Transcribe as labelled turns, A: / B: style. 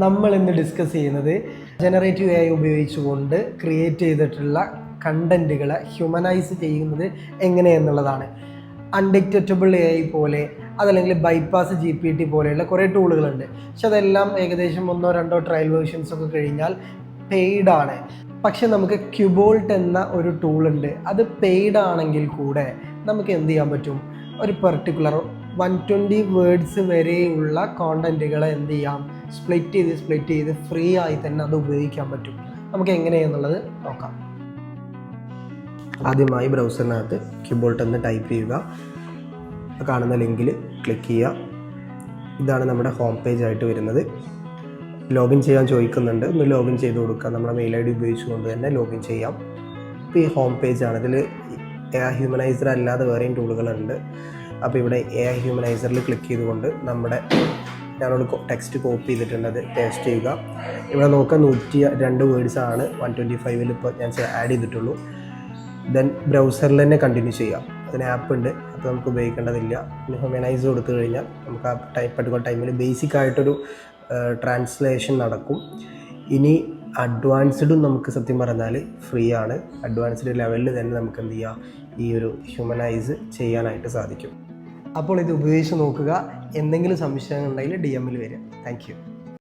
A: നമ്മൾ ഇന്ന് ഡിസ്കസ് ചെയ്യുന്നത് ജനറേറ്റീവ് AI ഉപയോഗിച്ചുകൊണ്ട് ക്രിയേറ്റ് ചെയ്തിട്ടുള്ള കണ്ടൻറ്റുകളെ ഹ്യൂമനൈസ് ചെയ്യുന്നത് എങ്ങനെയെന്നുള്ളതാണ്. അൺഡിക്റ്ററ്റബിൾ AI പോലെ അതല്ലെങ്കിൽ ബൈപ്പാസ് GPT പോലെയുള്ള കുറേ ടൂളുകളുണ്ട്. പക്ഷെ അതെല്ലാം ഏകദേശം 1-2 ട്രയൽ വേർഷൻസ് ഒക്കെ കഴിഞ്ഞാൽ പെയ്ഡാണ്. പക്ഷെ നമുക്ക് ക്യൂബോൾട്ട് എന്ന ഒരു ടൂളുണ്ട്. അത് പെയ്ഡ് ആണെങ്കിൽ കൂടെ നമുക്ക് എന്ത് ചെയ്യാൻ പറ്റും, ഒരു പെർട്ടിക്കുലർ 120 വേർഡ്സ് വരെയുള്ള കോണ്ടൻറ്റുകളെ എന്ത് ചെയ്യാം, സ്പ്ലിറ്റ് ചെയ്ത് ഫ്രീ ആയി തന്നെ അത് ഉപയോഗിക്കാൻ പറ്റും. നമുക്ക് എങ്ങനെയെന്നുള്ളത് നോക്കാം. ആദ്യമായി ബ്രൗസറിനകത്ത് ക്യൂബോൾട്ട് എന്ന് ടൈപ്പ് ചെയ്യുക. കാണുന്ന ലിങ്കിൽ ക്ലിക്ക് ചെയ്യുക. ഇതാണ് നമ്മുടെ ഹോം പേജ് ആയിട്ട് വരുന്നത്. ലോഗിൻ ചെയ്യാൻ ചോദിക്കുന്നുണ്ട്, ഒന്ന് ലോഗിൻ ചെയ്ത് കൊടുക്കുക. നമ്മുടെ മെയിൽ ID ഉപയോഗിച്ചുകൊണ്ട് തന്നെ ലോഗിൻ ചെയ്യാം. ഇപ്പോൾ ഈ ഹോം പേജാണ്. ഇതിൽ AI ഹ്യൂമനൈസർ അല്ലാതെ വേറെയും ടൂളുകളുണ്ട്. അപ്പോൾ ഇവിടെ AI ഹ്യൂമനൈസറിൽ ക്ലിക്ക് ചെയ്തുകൊണ്ട് ഞാനോട് ടെക്സ്റ്റ് കോപ്പി ചെയ്തിട്ടുണ്ട്, അത് പേസ്റ്റ് ചെയ്യുക. ഇവിടെ നോക്കുക 102 വേർഡ്സാണ് 125-ൽ ഇപ്പോൾ ഞാൻ ആഡ് ചെയ്തിട്ടുള്ളൂ. ദെൻ ബ്രൗസറിൽ തന്നെ കണ്ടിന്യൂ ചെയ്യാം. അതിന് ആപ്പ് ഉണ്ട്, അപ്പോൾ നമുക്ക് ഉപയോഗിക്കേണ്ടതില്ല. പിന്നെ ഹ്യൂമനൈസ് കൊടുത്തു കഴിഞ്ഞാൽ നമുക്ക് ആ പർട്ടിക്കുലർ ടൈമിൽ ബേസിക് ആയിട്ടൊരു ട്രാൻസ്ലേഷൻ നടക്കും. ഇനി അഡ്വാൻസ്ഡും നമുക്ക് സത്യം പറഞ്ഞാൽ ഫ്രീ ആണ്. അഡ്വാൻസ്ഡ് ലെവലിൽ തന്നെ നമുക്ക് എന്ത് ചെയ്യാം, ഈ ഒരു ഹ്യൂമനൈസ് ചെയ്യാനായിട്ട് സാധിക്കും. അപ്പോൾ ഇത് ഉപയോഗിച്ച് നോക്കുക. എന്തെങ്കിലും സംശയങ്ങളുണ്ടെങ്കിൽ DM-ൽ വരിക. Thank you.